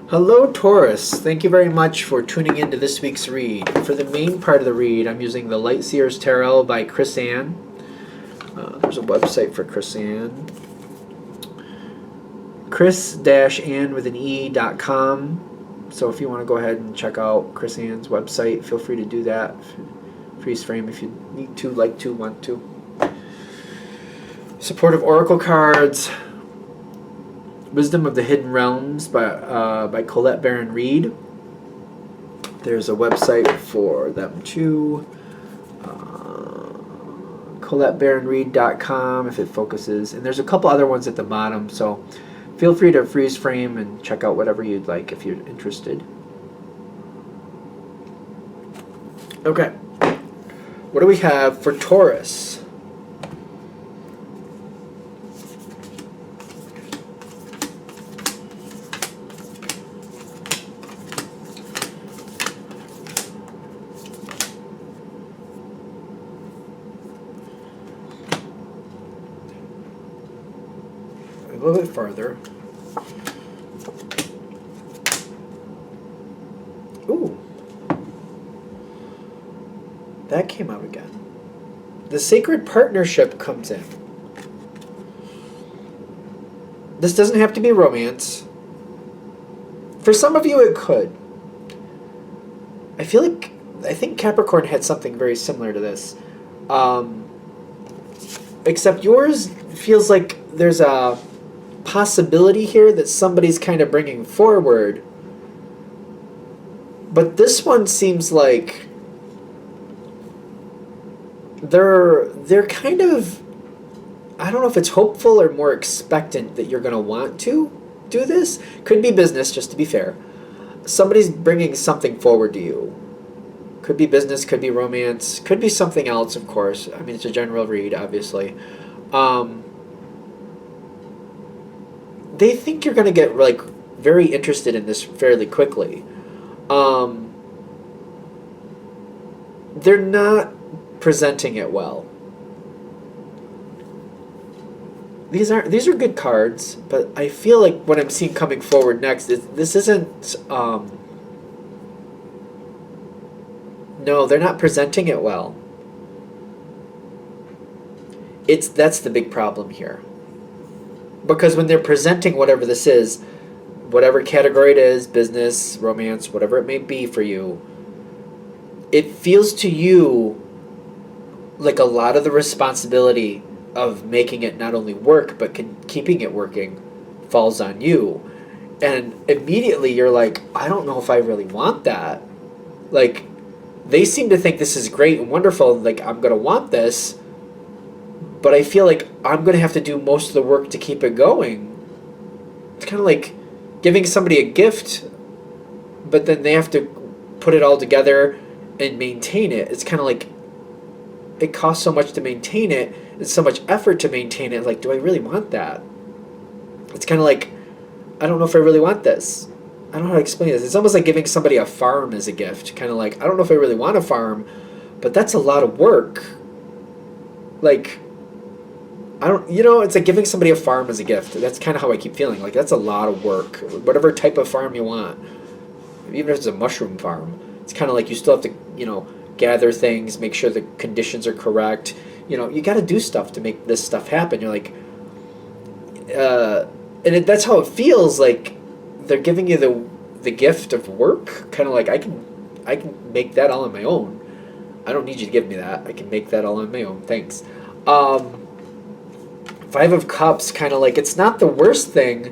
Hello, Taurus. Thank you very much for tuning into this week's read. For the main part of the read, I'm using the Light Seers Tarot by Chris Ann. There's a website for Chris Ann. Chris-Ann with an E.com. So if you want to go ahead and check out Chris Ann's website, feel free to do that. Freeze frame if you need to, like to, want to. Supportive Oracle cards. Wisdom of the Hidden Realms by Colette Baron Reed. There's a website for them too. ColetteBaronReed.com if it focuses. And there's a couple other ones at the bottom, so feel free to freeze frame and check out whatever you'd like if you're interested. Okay. What do we have for Taurus? A little bit farther. Ooh. That came out again. The sacred partnership comes in. This doesn't have to be romance. For some of you it could. I think Capricorn had something very similar to this. Except yours feels like there's a possibility here that somebody's kind of bringing forward. But this one seems like they're kind of, I don't know if it's hopeful or more expectant that you're going to want to do this. Could be business, just to be fair. Somebody's bringing something forward to you. Could be business, could be romance, could be something else, of course. I mean, it's a general read, obviously. They think you're going to get like very interested in this fairly quickly. They're not presenting it well. These are good cards, but I feel like what I'm seeing coming forward next is this isn't. No, they're not presenting it well. That's the big problem here. Because when they're presenting whatever this is, whatever category it is, business, romance, whatever it may be for you, it feels to you like a lot of the responsibility of making it not only work, but keeping it working falls on you. And immediately you're like, I don't know if I really want that. Like, they seem to think this is great and wonderful, like, I'm going to want this, but I feel like I'm going to have to do most of the work to keep it going. It's kind of like giving somebody a gift, but then they have to put it all together and maintain it. It's kind of like it costs so much to maintain it. It's so much effort to maintain it. Like, do I really want that? It's kind of like, I don't know if I really want this. I don't know how to explain this. It's almost like giving somebody a farm as a gift. Kind of like, I don't know if I really want a farm, but that's a lot of work. Like, it's like giving somebody a farm as a gift. That's kind of how I keep feeling. Like, that's a lot of work. Whatever type of farm you want. Even if it's a mushroom farm. It's kind of like you still have to, gather things, make sure the conditions are correct. You got to do stuff to make this stuff happen. You're like, that's how it feels. Like they're giving you the gift of work. Kind of like I can make that all on my own. I don't need you to give me that. I can make that all on my own. Thanks. Five of Cups, kind of like it's not the worst thing,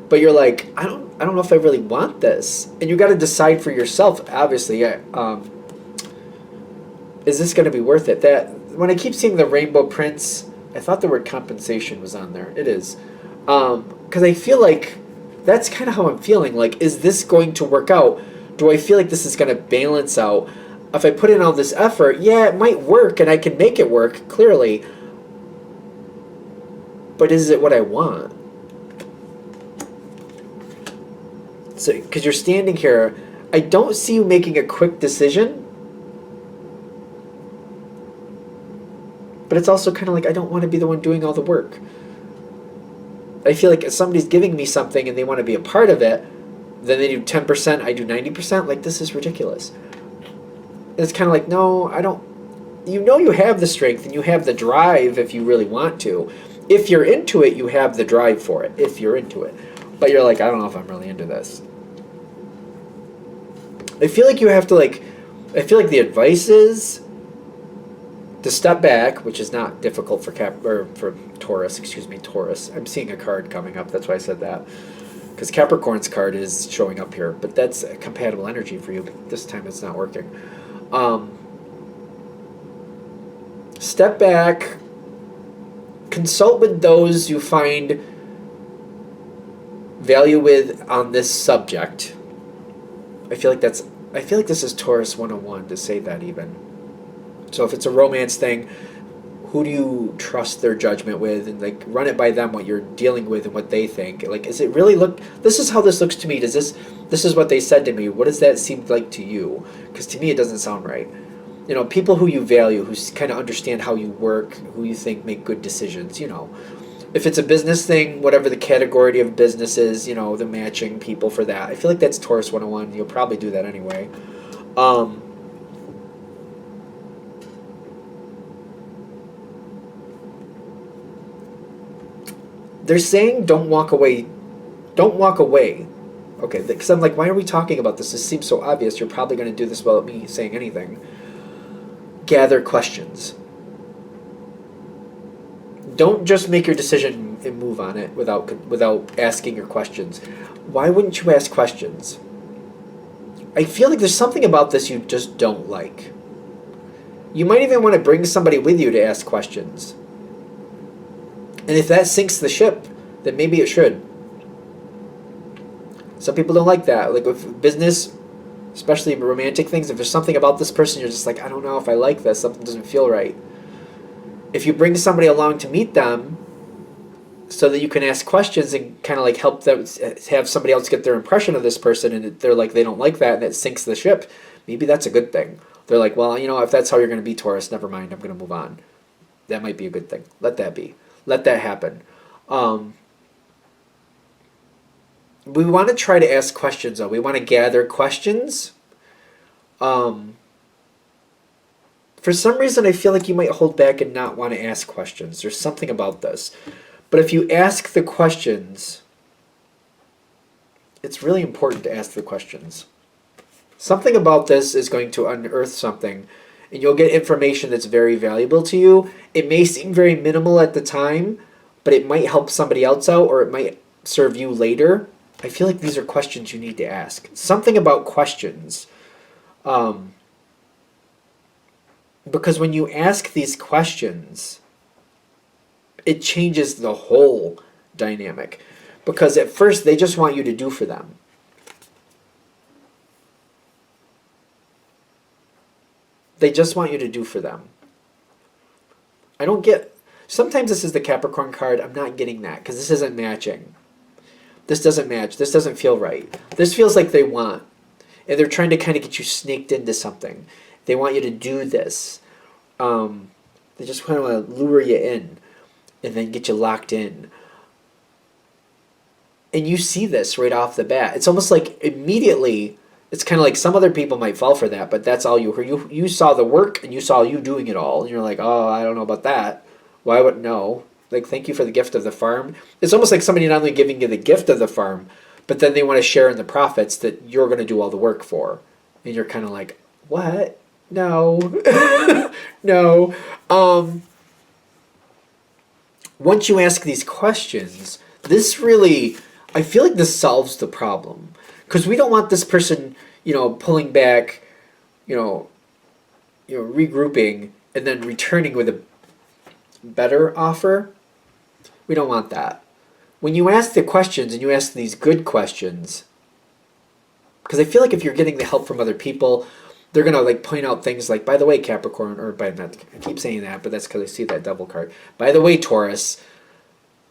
but you're like, I don't know if I really want this, and you got to decide for yourself. Obviously, is this going to be worth it? That when I keep seeing the rainbow prints, I thought the word compensation was on there. It is, because I feel like that's kind of how I'm feeling. Like, is this going to work out? Do I feel like this is going to balance out? If I put in all this effort, yeah, it might work, and I can make it work clearly. But is it what I want? So, because you're standing here, I don't see you making a quick decision. But it's also kind of like, I don't want to be the one doing all the work. I feel like if somebody's giving me something and they want to be a part of it, Then they do 10%, I do 90%. Like, this is ridiculous. It's kind of like, no, I don't. You know you have the strength and you have the drive if you really want to. If you're into it, you have the drive for it, if you're into it. But you're like, I don't know if I'm really into this. I feel like you have to, like, I feel like the advice is to step back, which is not difficult for for Taurus. Excuse me, Taurus. I'm seeing a card coming up. That's why I said that. Because Capricorn's card is showing up here, but that's a compatible energy for you. But this time it's not working. Step back. Consult with those you find value with on this subject. I feel like this is Taurus 101 to say that even. So if it's a romance thing, who do you trust their judgment with, and like run it by them what you're dealing with and what they think. Like, is it really this is how this looks to me. This is what they said to me. What does that seem like to you? Because to me it doesn't sound right. You know, people who you value, who kind of understand how you work, who you think make good decisions, you know. If it's a business thing, whatever the category of business is, you know, the matching people for that. I feel like that's Taurus 101. You'll probably do that anyway. They're saying don't walk away. Don't walk away. Okay, because I'm like, why are we talking about this? This seems so obvious. You're probably going to do this without me saying anything. Gather questions. Don't just make your decision and move on it without asking your questions. Why wouldn't you ask questions? I feel like there's something about this you just don't like. You might even want to bring somebody with you to ask questions. And if that sinks the ship, then maybe it should. Some people don't like that. Like with business, especially romantic things, if there's something about this person, you're just like, I don't know if I like this. Something doesn't feel right. If you bring somebody along to meet them so that you can ask questions and kind of like help them have somebody else get their impression of this person, and they're like, they don't like that, and it sinks the ship, maybe that's a good thing. They're like, well, you know, if that's how you're going to be, Taurus, never mind, I'm going to move on. That might be a good thing. Let that be. Let that happen. We want to try to ask questions, though. We want to gather questions. For some reason, I feel like you might hold back and not want to ask questions. There's something about this. But if you ask the questions, it's really important to ask the questions. Something about this is going to unearth something, and you'll get information that's very valuable to you. It may seem very minimal at the time, but it might help somebody else out, or it might serve you later. I feel like these are questions you need to ask. Something about questions. Because when you ask these questions, it changes the whole dynamic. Because at first, they just want you to do for them. They just want you to do for them. I don't get... Sometimes this is the Capricorn card. I'm not getting that because this isn't matching. This doesn't match. This doesn't feel right. This feels like they want. And they're trying to kind of get you snaked into something. They want you to do this. They just kind of want to lure you in and then get you locked in. And you see this right off the bat. It's almost like immediately, it's kind of like some other people might fall for that, but that's all you heard. You saw the work and you saw you doing it all. And you're like, oh, I don't know about that. Why would no? Like, thank you for the gift of the farm. It's almost like somebody not only giving you the gift of the farm, but then they want to share in the profits that you're going to do all the work for. And you're kind of like, what? No. No. Once you ask these questions, this really, I feel like this solves the problem. Because we don't want this person, pulling back, regrouping, and then returning with a better offer. We don't want that. When you ask the questions and you ask these good questions, because I feel like if you're getting the help from other people, they're going to point out things like, by the way, Capricorn, I keep saying that, but that's because I see that double card. By the way, Taurus,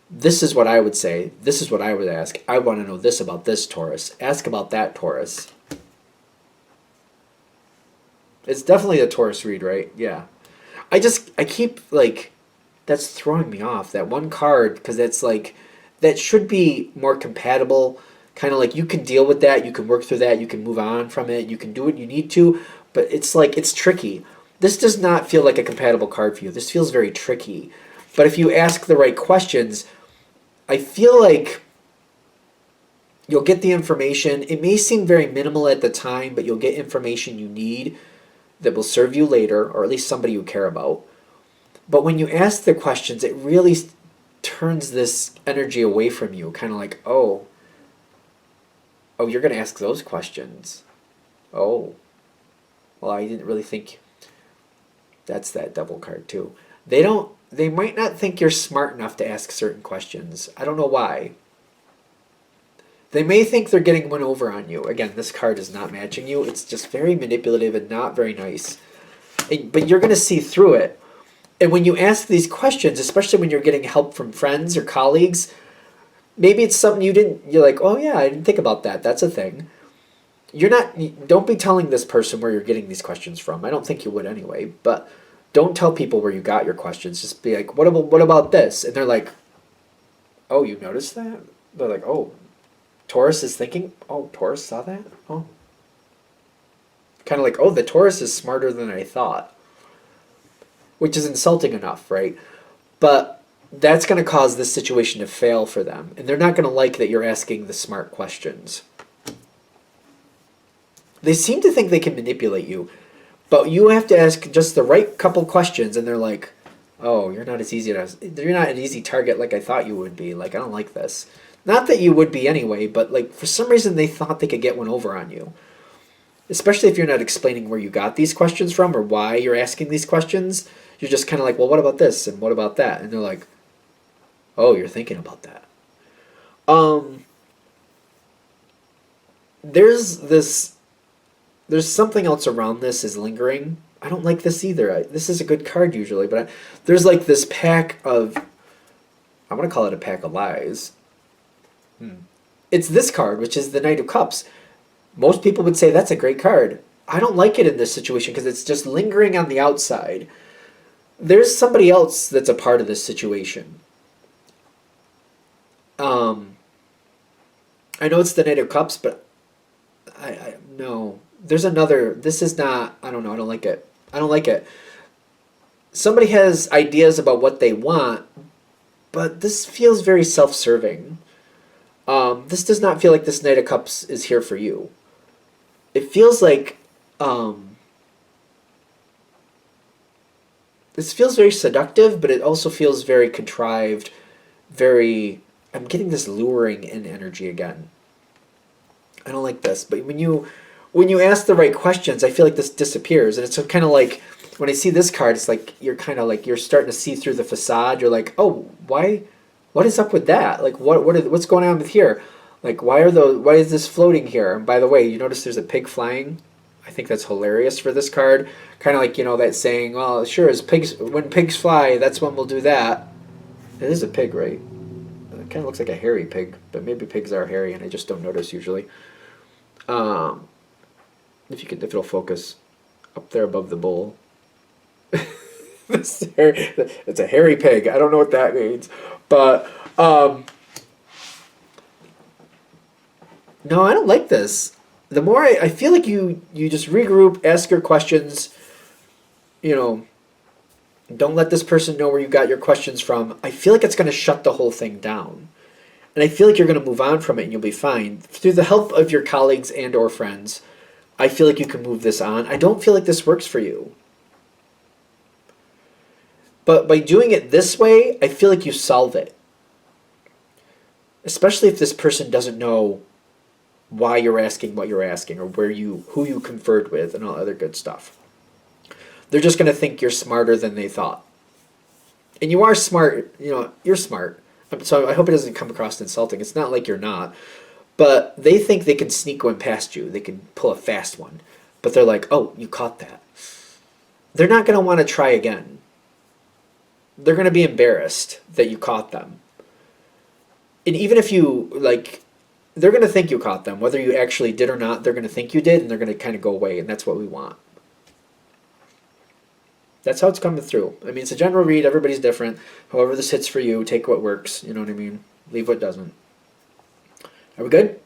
this is what I would say. This is what I would ask. I want to know this about this, Taurus. Ask about that, Taurus. It's definitely a Taurus read, right? Yeah. I keep, that's throwing me off. That one card, because that's that should be more compatible, Kind of like you can deal with that, you can work through that, you can move on from it, you can do what you need to, but it's like it's tricky. This does not feel like a compatible card for you. This feels very tricky. But if you ask the right questions, I feel like you'll get the information. It may seem very minimal at the time, but you'll get information you need that will serve you later, or at least somebody you care about. But when you ask the questions, it really turns this energy away from you. Kind of like, oh, you're going to ask those questions. Oh, well, I didn't really think. That's that double card too. They might not think you're smart enough to ask certain questions. I don't know why. They may think they're getting one over on you. Again, this card is not matching you. It's just very manipulative and not very nice. But you're going to see through it. And when you ask these questions, especially when you're getting help from friends or colleagues, maybe it's something you're like, oh yeah, I didn't think about that. That's a thing. Don't be telling this person where you're getting these questions from. I don't think you would anyway, but don't tell people where you got your questions. Just be like, what about this? And they're like, oh, you noticed that? They're like, oh, Taurus is thinking, oh, Taurus saw that? Oh. Kind of like, oh, the Taurus is smarter than I thought. Which is insulting enough, right? But that's going to cause this situation to fail for them. And they're not going to like that you're asking the smart questions. They seem to think they can manipulate you. But you have to ask just the right couple questions, and they're like, oh, you're not an easy target like I thought you would be. Like, I don't like this. Not that you would be anyway, but like for some reason they thought they could get one over on you. Especially if you're not explaining where you got these questions from or why you're asking these questions. You're just kind of like, well, what about this and what about that? And they're like, oh, you're thinking about that. There's something else around this is lingering. I don't like this either. This is a good card usually, but there's like this pack of, I'm going to call it a pack of lies. It's this card, which is the Knight of Cups. Most people would say that's a great card. I don't like it in this situation because it's just lingering on the outside. There's somebody else that's a part of this situation. I know it's the Knight of Cups, but no. There's another. This is not. I don't know. I don't like it. I don't like it. Somebody has ideas about what they want, but this feels very self-serving. This does not feel like this Knight of Cups is here for you. It feels like this feels very seductive, but it also feels very contrived, very... I'm getting this luring in energy again. I don't like this, but when you ask the right questions, I feel like this disappears, and it's kind of like when I see this card, it's like you're kind of like you're starting to see through the facade. You're like, oh, why? What is up with that? Like, what's going on with here? Like, why is this floating here? And by the way, you notice there's a pig flying. I think that's hilarious for this card. Kind of like, that saying, well, sure, when pigs fly, that's when we'll do that. It is a pig, right? It kind of looks like a hairy pig, but maybe pigs are hairy and I just don't notice usually. If it'll focus up there above the bull. It's a hairy pig. I don't know what that means. But, no, I don't like this. The more I feel like you just regroup, ask your questions, don't let this person know where you got your questions from. I feel like it's going to shut the whole thing down. And I feel like you're going to move on from it and you'll be fine. Through the help of your colleagues and or friends, I feel like you can move this on. I don't feel like this works for you. But by doing it this way, I feel like you solve it. Especially if this person doesn't know why you're asking what you're asking or who you conferred with and all other good stuff. They're just going to think you're smarter than they thought. And you are smart, you're smart. So I hope it doesn't come across insulting. It's not like you're not. But they think they can sneak one past you. They can pull a fast one. But they're like, oh, you caught that. They're not going to want to try again. They're going to be embarrassed that you caught them. And even if they're going to think you caught them. Whether you actually did or not, they're going to think you did, and they're going to kind of go away, and that's what we want. That's how it's coming through. I mean, it's a general read. Everybody's different. However this hits for you, take what works. You know what I mean? Leave what doesn't. Are we good?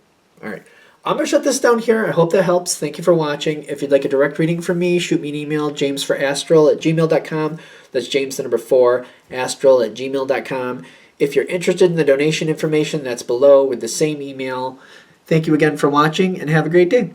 All right. I'm going to shut this down here. I hope that helps. Thank you for watching. If you'd like a direct reading from me, shoot me an email, jamesforastral@gmail.com. That's James the number 4, astral@gmail.com. If you're interested in the donation information, that's below with the same email. Thank you again for watching, and have a great day.